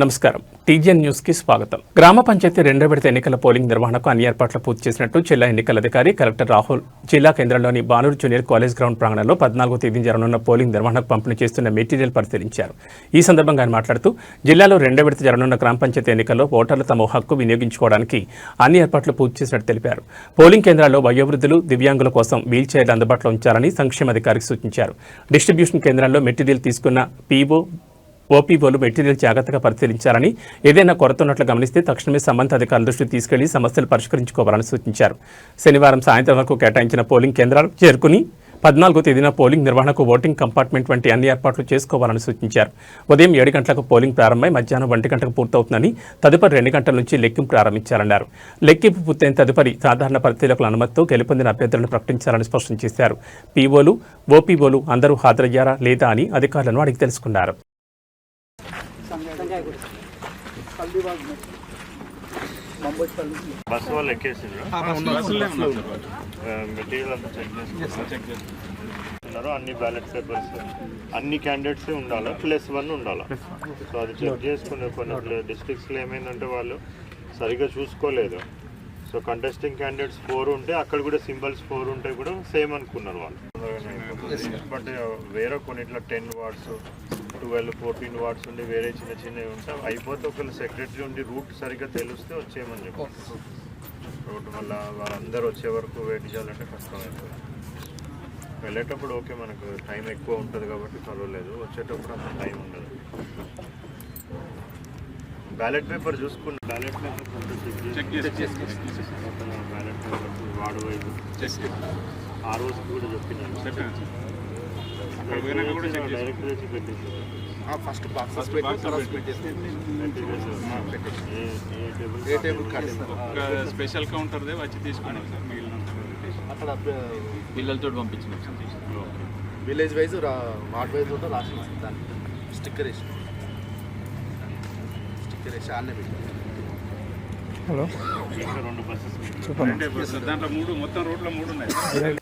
నమస్కారం. TGN news కి స్వాగతం. గ్రామ పంచాయతీ రెండో విడత ఎన్నికల పోలింగ్ నిర్వహణకు అన్ని ఏర్పాట్లు పూర్తి చేసినట్టు జిల్లా ఎన్నికల అధికారి కలెక్టర్ రాహుల్ జిల్లా కేంద్రంలోని బానూరు జూనియర్ కాలేజ్ గ్రౌండ్ ప్రాంగణంలో 14వ తేదీ జరగనున్న పోలింగ్ నిర్వహణకు పంపిణీ చేస్తున్న మెటీరియల్ పరిశీలించారు. ఈ సందర్భంగా ఆయన మాట్లాడుతూ జిల్లాలో రెండో విడత జరగనున్న గ్రామ పంచాయతీ ఎన్నికల్లో ఓటర్లు తమ హక్కు వినియోగించుకోవడానికి అన్ని ఏర్పాట్లు పూర్తి చేసినట్టు తెలిపారు. పోలింగ్ కేంద్రాల్లో వయోవృద్ధులు, దివ్యాంగుల కోసం వీల్ చైర్లు అందుబాటులో ఉంచాలని సంక్షేమ అధికారికి సూచించారు. డిస్ట్రిబ్యూషన్ కేంద్రాల్లో మెటీరియల్ తీసుకున్న పీఓ, ఓపీఓలు మెటీరియల్ జాగ్రత్తగా పరిశీలించాలని, ఏదైనా కొరత ఉన్నట్లు గమనిస్తే తక్షణమే సంబంధిత అధికారుల దృష్టికి తీసుకెళ్లి సమస్యలు పరిష్కరించుకోవాలని సూచించారు. శనివారం సాయంత్రం వరకు కేటాయించిన పోలింగ్ కేంద్రాలు చేరుకుని 14వ తేదీన పోలింగ్ నిర్వహణకు ఓటింగ్ కంపార్ట్మెంట్ వంటి అన్ని ఏర్పాట్లు చేసుకోవాలని సూచించారు. ఉదయం 7 గంటలకు పోలింగ్ ప్రారంభమై మధ్యాహ్నం 1 గంటకు పూర్తవుతుందని, తదుపరి 2 గంటల నుంచి లెక్కింపు ప్రారంభించాలన్నారు. లెక్కింపు పూర్తయిన తదుపరి సాధారణ పరిశీలకుల అనుమతితో గెలుపొందిన అభ్యర్థులను ప్రకటించాలని స్పష్టం చేశారు. పీఓలు, ఓపీఓలు అందరూ హాజరయ్యారా లేదా అని అధికారులను అడిగి తెలుసుకున్నారు. బస్ వాళ్ళు ఎక్కేసిండ్రు, మెటీరియల్ అంతా చెక్ చేస్తున్నారు. అన్ని బ్యాలెట్ పేపర్స్ అన్ని క్యాండిడేట్స్ ఉండాలి, +1 ఉండాలి. సో అది చెక్ చేసుకునే కొన్ని డిస్ట్రిక్ట్స్లో ఏమైందంటే వాళ్ళు సరిగ్గా చూసుకోలేదు. సో కంటెస్టింగ్ క్యాండిడేట్స్ 4 ఉంటే అక్కడ కూడా సింబల్స్ 4 ఉంటే కూడా సేమ్ అనుకున్నారు వాళ్ళు. బట్ వేరే కొన్ని ఇట్లా 10 వార్డ్స్, 12, 14 వార్డ్స్ ఉండి వేరే చిన్న చిన్నవి ఉంటాయి. అయిపోతే ఒకళ్ళు సెక్రటరీ ఉండి రూట్ సరిగ్గా తెలిస్తే వచ్చేయమని చెప్పి, రూట్ వల్ల వాళ్ళందరూ వచ్చే వరకు వెయిట్ చేయాలంటే కష్టమవుతుంది. వెళ్ళేటప్పుడు ఓకే, మనకు టైం ఎక్కువ ఉంటుంది కాబట్టి పర్వాలేదు, వచ్చేటప్పుడు అంత టైం ఉండదు. బ్యాలెట్ పేపర్ చూసుకుని ballot paper check ballot paper ward వైపు ఆ రోజు కూడా చెప్పినాను. డైరెక్ట్ వచ్చి పెట్టేసి ఫస్ట్ స్పెషల్ కౌంటర్ వచ్చి తీసుకున్నాం సార్. మిగిలిన అక్కడ పిల్లలతో పంపించిన విలేజ్ వైజ్ వార్డ్ వైజ్ కూడా లాస్ట్ దాన్ని స్టిక్కర్ వేసి ఆన్నే పెట్టి.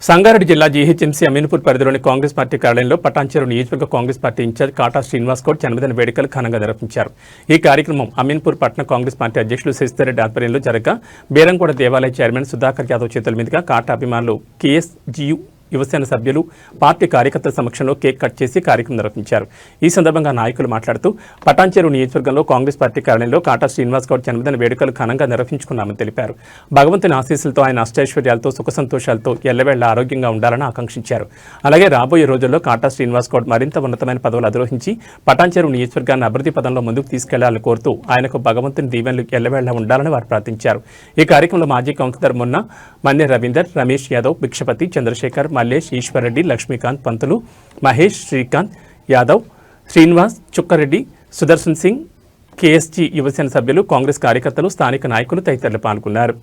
సంగారెడ్డి జిల్లా జీహెచ్ఎంసీ అమీన్పూర్ పరిధిలోని కాంగ్రెస్ పార్టీ కార్యాలయంలో పటాన్చెరు నియోజకవర్గ కాంగ్రెస్ పార్టీ ఇన్ఛార్జ్ కాటా శ్రీనివాస్ గౌడ్ జన్మదిన వేడుకలు ఘనంగా నిర్వహించారు. ఈ కార్యక్రమం అమీన్పూర్ పట్టణ కాంగ్రెస్ పార్టీ అధ్యక్షులు శశిధర్రెడ్డి ఆధ్వర్యంలో జరగగా బేరంగూడ దేవాలయ చైర్మన్ సుధాకర్ యాదవ్ చేతుల మీదుగా కాటా అభిమానులు కేఎస్జీయూ యువసేన సభ్యులు పార్టీ కార్యకర్తల సమక్షంలో కేక్ కట్ చేసి కార్యక్రమం నిర్వహించారు. ఈ సందర్భంగా నాయకులు మాట్లాడుతూ పటాన్చెరు నియోజకవర్గంలో కాంగ్రెస్ పార్టీ కార్యాలయంలో కాటా శ్రీనివాస్ గౌడ్ జన్మదిన వేడుకలు ఘనంగా నిర్వహించుకున్నామని తెలిపారు. భగవంతుని ఆశీస్సులతో ఆయన అష్టైశ్వర్యాలతో సుఖ సంతోషాలతో ఎల్లవేళ్ల ఆరోగ్యంగా ఉండాలని ఆకాంక్షించారు. అలాగే రాబోయే రోజుల్లో కాటా శ్రీనివాస్ గౌడ్ మరింత ఉన్నతమైన పదవులు అధిరోహించి పటాన్చెరు నియోజకవర్గాన్ని అభివృద్ధి పదంలో ముందుకు తీసుకెళ్లాలని కోరుతూ ఆయనకు భగవంతుని దీవెనలు ఎల్లవేళ్ల ఉండాలని వారు ప్రార్థించారు. ఈ కార్యక్రమంలో మాజీ కౌన్సిలర్ మొన్న మన్య రవీందర్, రమేష్ యాదవ్, భిక్షపతి, చంద్రశేఖర్, మల్లేష్, ఈశ్వర్రెడ్డి, లక్ష్మీకాంత్, పంతులు, మహేష్, శ్రీకాంత్ యాదవ్, శ్రీనివాస్, చుక్కారెడ్డి, సుదర్శన్ సింగ్, కేఎస్జీ యువసేన సభ్యులు, కాంగ్రెస్ కార్యకర్తలు, స్థానిక నాయకులు తదితరులు పాల్గొన్నారు.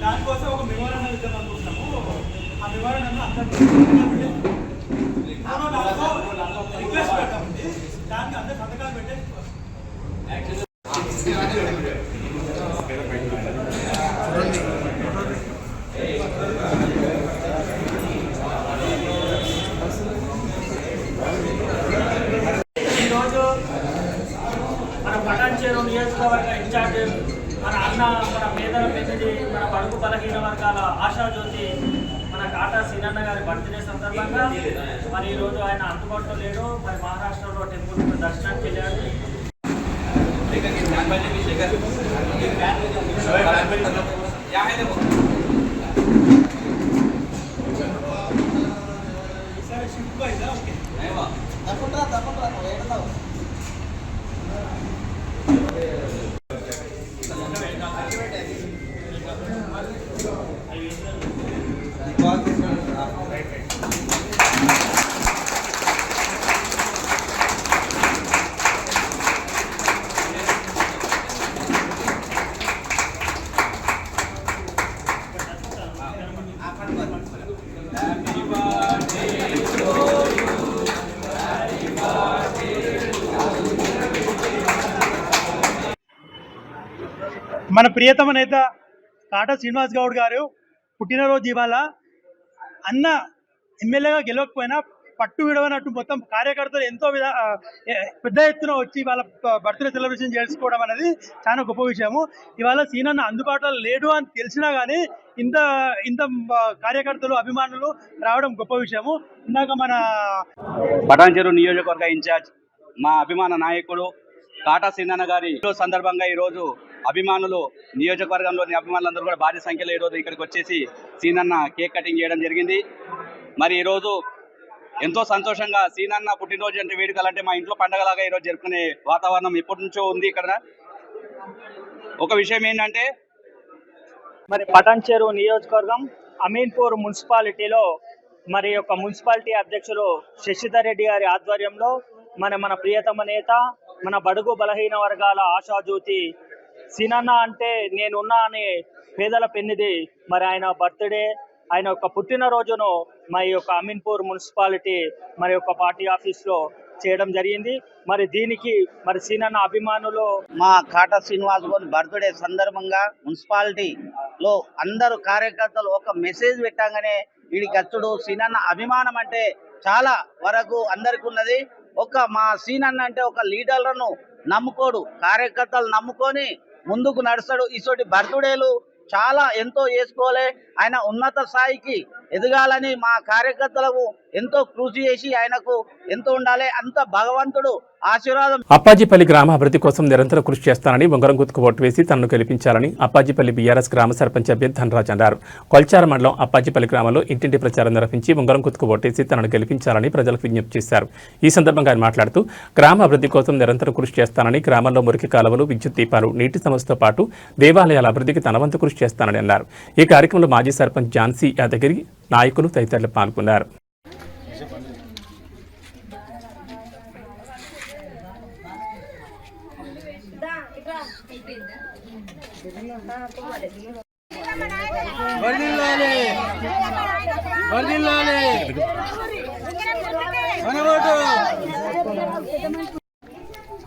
దానికోసం ఒక మెమోరాండం ఇద్దాం అనుకుంటున్నాము. ఆ మెమోరాండం రిక్వెస్ట్ పెట్టామండి. దానికి అందరు సంతకాలు పెట్టే ఈరోజు మన పటాన్చెరు నియోజకవర్గ ఇన్ఛార్జ్ మన అన్న, మన పేదల పెద్దది, మన బడుగు బలహీన వర్గాల ఆశాజ్యోతి మన కాటా సీనన్న గారి బర్త్డే సందర్భంగా మరి ఈరోజు ఆయన అందుబాటులో లేడు. మరి మహారాష్ట్రలో టెంపుల్ దర్శనానికి వెళ్ళాడు. మన ప్రియతమ నేత కాటా శ్రీనివాస్ గౌడ్ గారు పుట్టినరోజు ఇవాళ. అన్న ఎమ్మెల్యేగా గెలవకపోయినా పట్టు విడవనట్టు మొత్తం కార్యకర్తలు ఎంతో పెద్ద ఎత్తున వచ్చి వాళ్ళ బర్త్డే సెలబ్రేషన్ చేసుకోవడం అనేది చాలా గొప్ప విషయము. ఇవాళ సీనన్న అందుబాటులో లేడు అని తెలిసినా కానీ ఇంత ఇంత కార్యకర్తలు అభిమానులు రావడం గొప్ప విషయము. ఇందాక మన పటాన్చెరు నియోజకవర్గ ఇన్ఛార్జ్ మా అభిమాన నాయకుడు కాటా సీనన్న గారి సందర్భంగా ఈరోజు అభిమానులు నియోజకవర్గంలోని అభిమానులందరూ కూడా భారీ సంఖ్యలో ఈరోజు ఇక్కడికి వచ్చేసి సీనన్న కేక్ కటింగ్ చేయడం జరిగింది. మరి ఈరోజు ఎంతో సంతోషంగా సీనన్న పుట్టినరోజు అంటే వేడుకలంటే మా ఇంట్లో పండగలాగా ఈరోజు జరుపుకునే వాతావరణం ఎప్పటి నుంచో ఉంది ఇక్కడ. ఒక విషయం ఏంటంటే మరి పటాన్చెరు నియోజకవర్గం అమీన్పూర్ మున్సిపాలిటీలో మరి యొక్క మున్సిపాలిటీ అధ్యక్షులు శశిధర్ రెడ్డి గారి ఆధ్వర్యంలో మన ప్రియతమ నేత, మన బడుగు బలహీన వర్గాల ఆశాజ్యోతి సీనన్న అంటే నేనున్నా అనే పేదల పెన్నిది మరి ఆయన బర్త్డే, ఆయన యొక్క పుట్టినరోజును మా యొక్క అమీన్పూర్ మున్సిపాలిటీ మరి యొక్క పార్టీ ఆఫీస్లో చేయడం జరిగింది. మరి దీనికి మరి సీనన్న అభిమానులు మా కాటా శ్రీనివాస్ గౌడ్ బర్త్డే సందర్భంగా మున్సిపాలిటీలో అందరూ కార్యకర్తలు ఒక మెసేజ్ పెట్టగానే వీడికి అచ్చుడు సీనన్న అభిమానం అంటే చాలా వరకు అందరికి ఉన్నది. మా సీనన్న అంటే ఒక లీడర్లను నమ్ముకోడు, కార్యకర్తలు నమ్ముకొని ముందుకు నడుస్తాడు. ఇటువంటి బర్త్డేలు చాలా ఎంతో చేసుకోలే. ఆయన ఉన్నత స్థాయికి ఎదగాలని మా కార్యకర్తలకు ఎంతో కృషి చేసి ఆయనకు ఎంతో ఉండాలి. అంత భగవంతుడు ఆశీర్వాదం. అప్పాజిపల్లి గ్రామ అభివృద్ధి కోసం నిరంతర కృషి చేస్తానని ఉంగరం గుర్తుకు ఓటు వేసి తనను గెలిపించాలని అప్పాజిపల్లి బీఆర్ఎస్ గ్రామ సర్పంచ్ అభ్యర్థి ధనరాజ్ అన్నారు. కొల్చార మండలం అప్పాజిపల్లి గ్రామంలో ఇంటింటి ప్రచారం నిర్వహించి ఉంగరం గుర్తుకు ఓటేసి తనను గెలిపించాలని ప్రజలకు విజ్ఞప్తి చేశారు. ఈ సందర్భంగా ఆయన మాట్లాడుతూ గ్రామ అభివృద్ధి కోసం నిరంతర కృషి చేస్తానని, గ్రామంలో మురికి కాలువలు, విద్యుత్ దీపాలు, నీటి సమస్యతో పాటు దేవాలయాల అభివృద్ధికి తన వంతు కృషి చేస్తానని అన్నారు. ఈ కార్యక్రమంలో మాజీ సర్పంచ్ ఝాన్సీ యాదగిరి, నాయకులు తదితరులు పాల్గొన్నారు.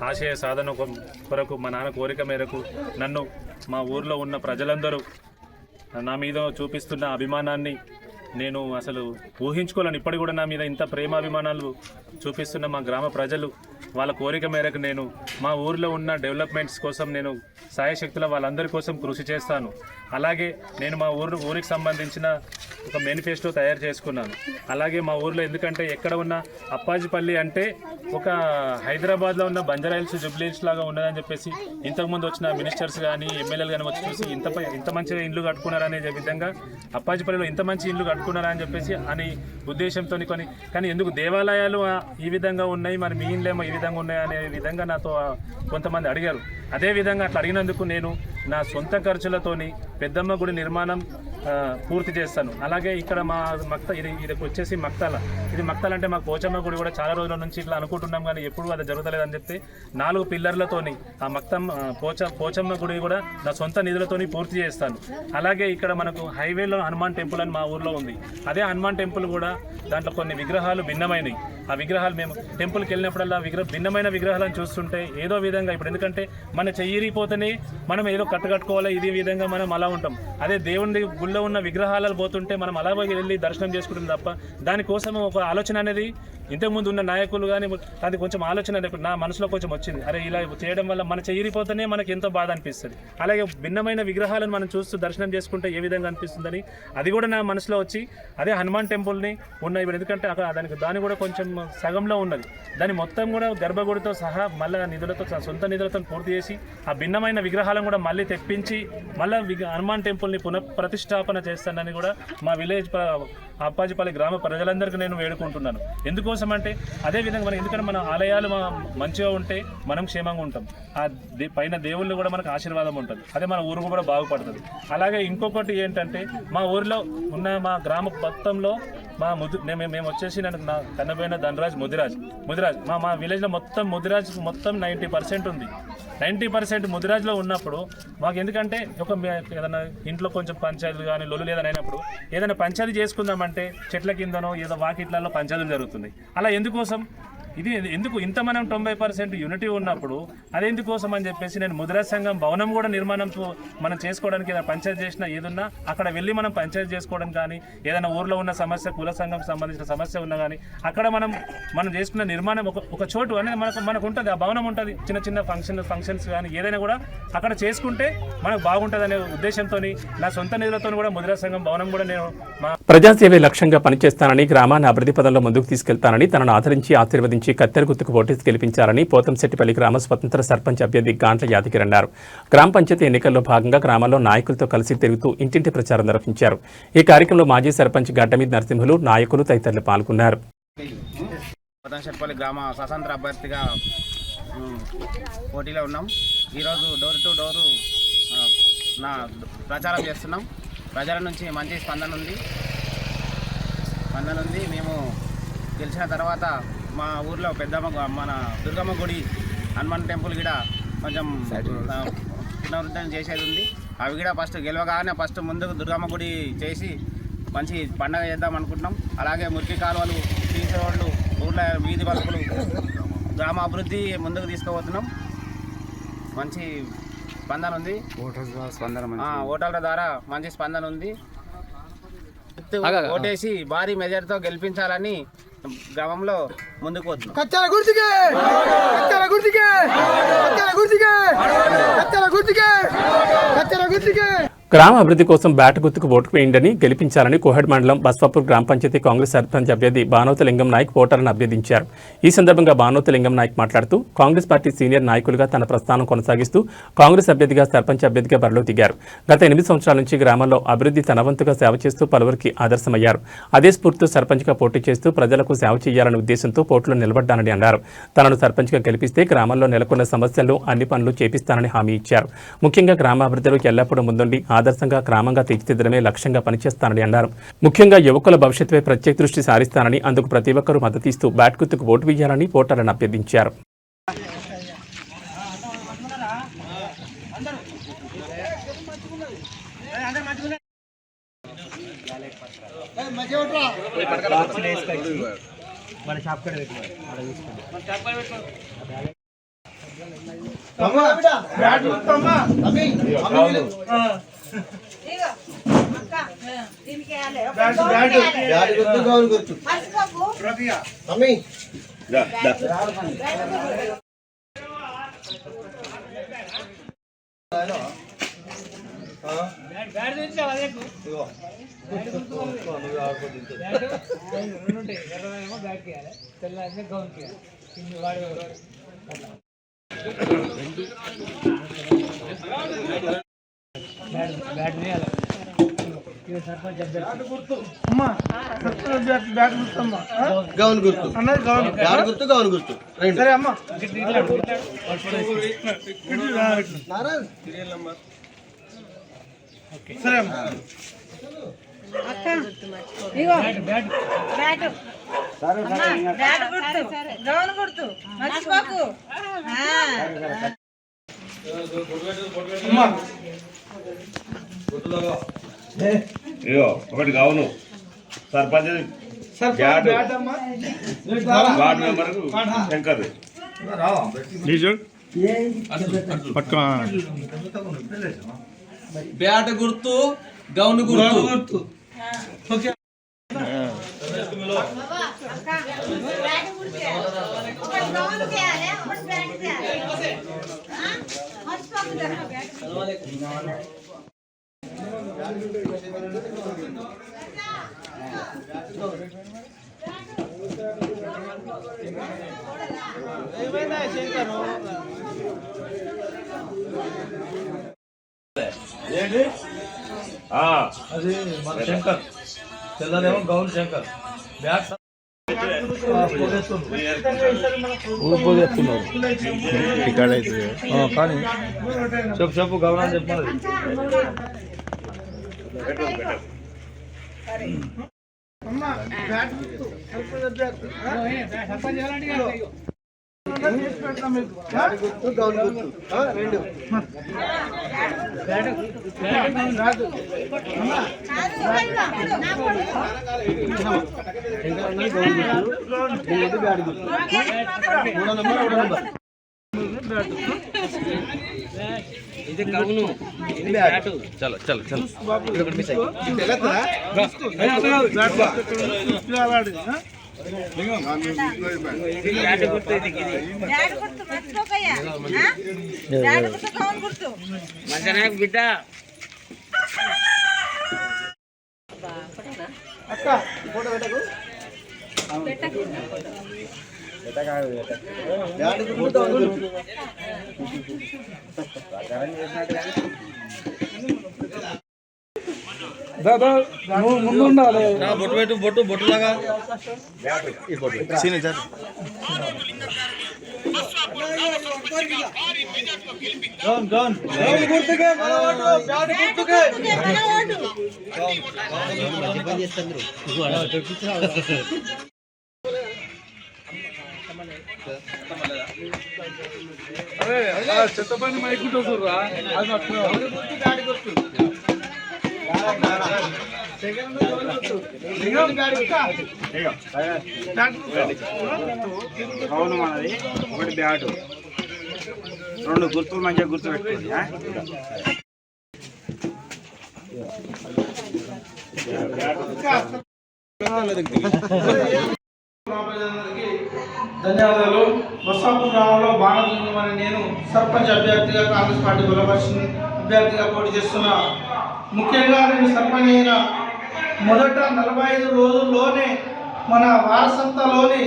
ఆశయ సాధన కొరకు మా నాన్న కోరిక మేరకు నన్ను మా ఊర్లో ఉన్న ప్రజలందరూ నా మీద చూపిస్తున్న అభిమానాన్ని నేను అసలు ఊహించుకోలేను. ఇప్పటికి కూడా నా మీద ఇంత ప్రేమాభిమానాలు చూపిస్తున్న మా గ్రామ ప్రజలు వాళ్ళ కోరిక మేరకు నేను మా ఊర్లో ఉన్న డెవలప్మెంట్స్ కోసం నేను సాయశక్తుల వాళ్ళందరి కోసం కృషి చేస్తాను. అలాగే నేను మా ఊరికి సంబంధించిన ఒక మేనిఫెస్టో తయారు చేసుకున్నాను. అలాగే మా ఊర్లో ఎందుకంటే ఎక్కడ ఉన్న అప్పాజిపల్లి అంటే ఒక హైదరాబాద్లో ఉన్న బంజారాహిల్స్, జుబ్లీహిల్స్ లాగా ఉన్నదని చెప్పేసి ఇంతకుముందు వచ్చిన మినిస్టర్స్ కానీ ఎమ్మెల్యేలు కానీ వచ్చి చూసి ఇంత మంచిగా ఇండ్లు కట్టుకున్నారనే విధంగా అప్పాజిపల్లిలో ఇంత మంచి ఇండ్లు కట్టుకున్నారా అని చెప్పేసి అని ఉద్దేశంతో కానీ ఎందుకు దేవాలయాలు ఈ విధంగా ఉన్నాయి, మరి మీ ఇండ్లేమో ఈ విధంగా ఉన్నాయి అనే విధంగా నాతో కొంతమంది అడిగారు. అదేవిధంగా అట్లా అడిగినందుకు నేను నా సొంత ఖర్చులతోని పెద్దమ్మ గుడి నిర్మాణం పూర్తి చేస్తాను. అలాగే ఇక్కడ మా ఇది వచ్చేసి మక్తాల, ఇది మక్తాల అంటే మాకు పోచమ్మ గుడి కూడా చాలా రోజుల నుంచి ఇట్లా అనుకుంటున్నాం కానీ ఎప్పుడు అది జరుగుతలేదని చెప్తే 4 పిల్లర్లతోని ఆ పోచమ్మ గుడి కూడా నా సొంత నిధులతోని పూర్తి చేస్తాను. అలాగే ఇక్కడ మనకు హైవేలో హనుమాన్ టెంపుల్ అని మా ఊర్లో ఉంది. అదే హనుమాన్ టెంపుల్ కూడా దాంట్లో కొన్ని విగ్రహాలు భిన్నమైనవి. ఆ విగ్రహాలు మేము టెంపుల్కి వెళ్ళినప్పుడల్లా భిన్నమైన విగ్రహాలను చూస్తుంటే ఏదో విధంగా ఇప్పుడు ఎందుకంటే మన చెయ్యిరిపోతేనే మనం ఏదో కట్టుకోవాలి, ఇదే విధంగా మనం అలా ఉంటాం. అదే దేవుని గుళ్ళో ఉన్న విగ్రహాలు పోతుంటే మనం అలా వెళ్ళి దర్శనం చేసుకుంటాం తప్ప దానికోసం ఒక ఆలోచన అనేది ఇంతకుముందు ఉన్న నాయకులు కానీ అది కొంచెం ఆలోచన నా మనసులో కొంచెం వచ్చింది. అరే ఇలా చేయడం వల్ల మన చెయ్యిరిపోతేనే మనకి ఎంతో బాధ అనిపిస్తుంది. అలాగే భిన్నమైన విగ్రహాలను మనం చూస్తూ దర్శనం చేసుకుంటే ఏ విధంగా అనిపిస్తుందని అది కూడా నా మనసులో వచ్చి అదే హనుమాన్ టెంపుల్ని ఉన్న ఇప్పుడు ఎందుకంటే దాని కూడా కొంచెం సగంలో ఉన్నది. దాన్ని మొత్తం కూడా గర్భగుడితో సహా మళ్ళీ సొంత నిధులతో పూర్తి చేసి ఆ భిన్నమైన విగ్రహాలను కూడా మళ్ళీ తెప్పించి మళ్ళీ హనుమాన్ టెంపుల్ని పునఃప్రతిష్టాపన చేస్తానని కూడా మా విలేజ్ అప్పాజిపల్లి గ్రామ ప్రజలందరికీ నేను వేడుకుంటున్నాను. ఎందుకోసం అంటే అదేవిధంగా ఎందుకంటే మన ఆలయాలు మంచిగా ఉంటే మనం క్షేమంగా ఉంటాం. ఆ పైన దేవుళ్ళు కూడా మనకు ఆశీర్వాదం ఉంటుంది. అదే మన ఊరు కూడా బాగుపడుతుంది. అలాగే ఇంకొకటి ఏంటంటే మా ఊరిలో ఉన్న మా గ్రామ మొత్తంలో మేము వచ్చేసి నా కన్నబోయిన ధనరాజ్ ముదిరాజ్ మా విలేజ్లో ముదిరాజ్ మొత్తం 90% ఉంది. 90% ముదిరాజ్లో ఉన్నప్పుడు మాకు ఎందుకంటే ఏదైనా ఇంట్లో కొంచెం పంచాయతీలు కానీ లొల్లు లేదని అయినప్పుడు ఏదైనా పంచాయతీ చేసుకుందామంటే చెట్ల కిందనో ఏదో వాకిట్లలో పంచాయతీలు జరుగుతుంది. అలా ఎందుకోసం ఇది ఎందుకు ఇంత మనం 90% యూనిటీ ఉన్నప్పుడు అదెందుకోసం అని చెప్పేసి నేను ముద్రా సంఘం భవనం కూడా నిర్మాణం మనం చేసుకోవడానికి ఏదైనా పంచాయతీ చేసినా ఏదున్నా అక్కడ వెళ్ళి మనం పంచాయతీ చేసుకోవడం కానీ ఏదైనా ఊర్లో ఉన్న సమస్య కుల సంఘం సంబంధించిన సమస్య ఉన్నా కానీ అక్కడ మనం చేసుకున్న నిర్మాణం ఒక చోటు అనేది మనకు ఉంటుంది, ఆ భవనం ఉంటుంది. చిన్న చిన్న ఫంక్షన్స్ కానీ ఏదైనా కూడా అక్కడ చేసుకుంటే మనకు బాగుంటుంది అనే ఉద్దేశంతో నా సొంత నిధులతో కూడా ముద్రా సంఘం భవనం కూడా నేను ప్రజాసేవే లక్ష్యంగా పనిచేస్తానని, గ్రామాన్ని అభివృద్ధి పదంలో ముందుకు తీసుకెళ్తానని, తనను ఆదరించి ఆశీర్వదించి కత్తెర గుర్తుకు ఓటేసి గెలిపించారని పోతంశెట్టిపల్లి గ్రామ స్వతంత్ర సర్పంచ్ అభ్యర్థి గాంట్ల యాదగిరి అన్నారు. గ్రామ పంచాయతీ ఎన్నికల్లో భాగంగా గ్రామాల్లో నాయకులతో కలిసి తిరుగుతూ ఇంటింటి ప్రచారం నిర్వహించారు. ఈ కార్యక్రమంలో మాజీ సర్పంచ్ గడ్డమీద నరసింహులు, నాయకులు తదితరులు పాల్గొన్నారు. పోతంశెట్టిపల్లి గ్రామ స్వతంత్ర అభ్యర్థిగా పోటీలో ఉన్నాం. ఈరోజు డోర్ టు డోరు ప్రచారం చేస్తున్నాం. ప్రజల నుంచి మంచి స్పందన ఉంది. మేము గెలిచిన తర్వాత మా ఊర్లో మన దుర్గమ్మ గుడి, హనుమాన్ టెంపుల్ కూడా కొంచెం పునరుద్ధరణ చేసేది ఉంది. అవి కూడా ఫస్ట్ గెలవగానే ముందుకు దుర్గమ్మ గుడి చేసి మంచి పండగ చేద్దాం అనుకుంటున్నాం. అలాగే మురికి కాలువలు, సీసీ రోడ్లు, ఊర్ల వీధి బల్బులు, గ్రామ అభివృద్ధి ముందుకు తీసుకుపోతున్నాం. మంచి స్పందన ఉంది. ఓటర్ల ద్వారా మంచి స్పందన ఉంది. ఓటేసి భారీ మెజార్టీతో గెలిపించాలని గ్రామంలో ముందుకు పోతున్నాం. గ్రామ అభివృద్ధి కోసం బ్యాట్ గుర్తుకు ఓటు వేయండి, గెలిపించాలని కోహెడ్ మండలం బస్వాపూర్ గ్రామ పంచాయతీ కాంగ్రెస్ సర్పంచ్ అభ్యర్థి బానోతు లింగం నాయక్ ఓటర్లను అభ్యర్థించారు. ఈ సందర్భంగా బానోతు లింగం నాయక్ మాట్లాడుతూ కాంగ్రెస్ పార్టీ సీనియర్ నాయకులుగా తన ప్రస్థానం కొనసాగిస్తూ కాంగ్రెస్ అభ్యర్థిగా సర్పంచ్ అభ్యర్థిగా బరిలో దిగారు. గత 8 సంవత్సరాల నుంచి గ్రామంలో అభివృద్ధి తన వంతుగా సేవ చేస్తూ పలువురికి ఆదర్శమయ్యారు. అదే స్ఫూర్తితో సర్పంచ్గా పోటీ చేస్తూ ప్రజలకు సేవ చేయాలనే ఉద్దేశంతో పోటీలో నిలబడ్డానని అన్నారు. తనను సర్పంచ్గా గెలిపిస్తే గ్రామంలో నెలకొన్న సమస్యలు అన్ని పనులు చేపిస్తానని హామీ ఇచ్చారు. ముఖ్యంగా గ్రామాభివృద్ధిలో ఎల్లప్పుడూ ముందుండి ఆదర్శంగా గ్రామంగా తీర్చిదిద్దడమే లక్ష్యంగా పనిచేస్తానని అన్నారు. ముఖ్యంగా యువకుల భవిష్యత్తుపై ప్రత్యేక దృష్టి సారిస్తానని, అందుకు ప్రతి ఒక్కరూ మద్దతిస్తూ బ్యాట్ గుర్తుకు ఓటు వేయాలని ఓటర్లను అభ్యర్థించారు. గౌన్ గుర్తు గౌన్ గుర్తు సరే అమ్మా. సరే అమ్మా. ఒకటి కావును sarpanch ward member Shankar bat గుర్తు, గౌన్ గుర్తు. అది మన శంకర్, తెల్లదేమో గౌన్ శంకర్. బ్యాట్ కానీ చెప్పు గౌన్ అని చెప్పాలి. చలో చలో చలో బిడ్డ అక్క ఫోటో పెట్టకు దాదా నువ్వు ముందు ఉండాలి. బొట్టు పెట్టు బొట్టు బొట్టులాగా సీన్ సార్ గుర్తుకే గుర్తుకే చెత్త పని మైకుంటూ చూడరా అది అవును మనది ఒకటి బ్యాటు 2 గుర్తులు మంచిగా గుర్తు పెట్టుకోండి. ధన్యవాదాలు. బొస్సాపూర్ గ్రామంలో బాణదుర్గం అని నేను సర్పంచ్ అభ్యర్థిగా కాంగ్రెస్ పార్టీ బలపరిచిన అభ్యర్థిగా పోటీ చేస్తున్నా. ముఖ్యంగా నేను సర్పంచ్ అయిన మొదట 45 రోజుల్లోనే మన వారసత్వంలోని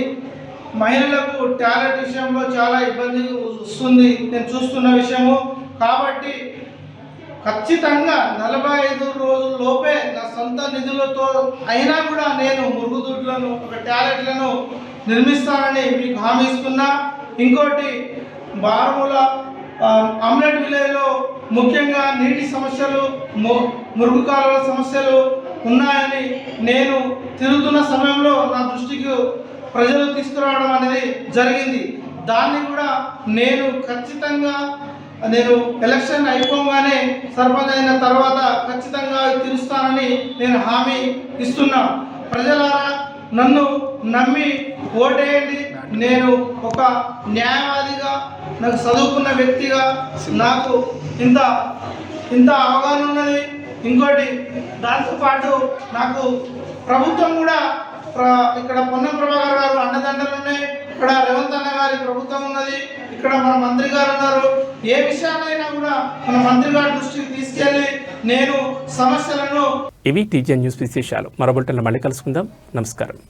మహిళలకు టాలెంట్ విషయంలో చాలా ఇబ్బంది వస్తుంది నేను చూస్తున్న విషయము. కాబట్టి ఖచ్చితంగా 45 రోజుల్లోపే నా సొంత నిధులతో అయినా కూడా నేను మురుగుదొడ్లను ఒక టాలెంట్లను నిర్మిస్తానని మీకు హామీ ఇస్తున్నా. ఇంకోటి బారుమూల ఆమ్లెట్ విలేజ్లో ముఖ్యంగా నీటి సమస్యలు మురుగు కాలువల సమస్యలు ఉన్నాయని నేను తిరుగుతున్న సమయంలో నా దృష్టికి ప్రజలు తీసుకురావడం అనేది జరిగింది. దాన్ని కూడా నేను ఖచ్చితంగా ఎలక్షన్ అయిపోగానే సర్పంచ్ అయిన తర్వాత ఖచ్చితంగా తీరుస్తానని నేను హామీ ఇస్తున్నా. ప్రజలారా నన్ను నమ్మి ఓటేయండి. నేను ఒక న్యాయవాదిగా, నాకు చదువుకున్న వ్యక్తిగా నాకు ఇంత అవగాహన ఉన్నది. ఇంకోటి దాంతోపాటు నాకు ప్రభుత్వం కూడా ఇక్కడ పొన్నం ప్రభాకర్ గారు అండదండలు ఉన్నాయి, ఇక్కడ రేవంత్ అన్న గారి ప్రభుత్వం ఉన్నది, ఇక్కడ మన మంత్రి గారు ఉన్నారు. ఏ విషయాలైనా కూడా మన మంత్రి గారి దృష్టికి తీసుకెళ్ళి నేను సమస్యలను ఇవి టీజీఎన్ న్యూస్ విశేషాలు. మరో బులెటిన్లో మళ్ళీ కలుసుకుందాం. నమస్కారం.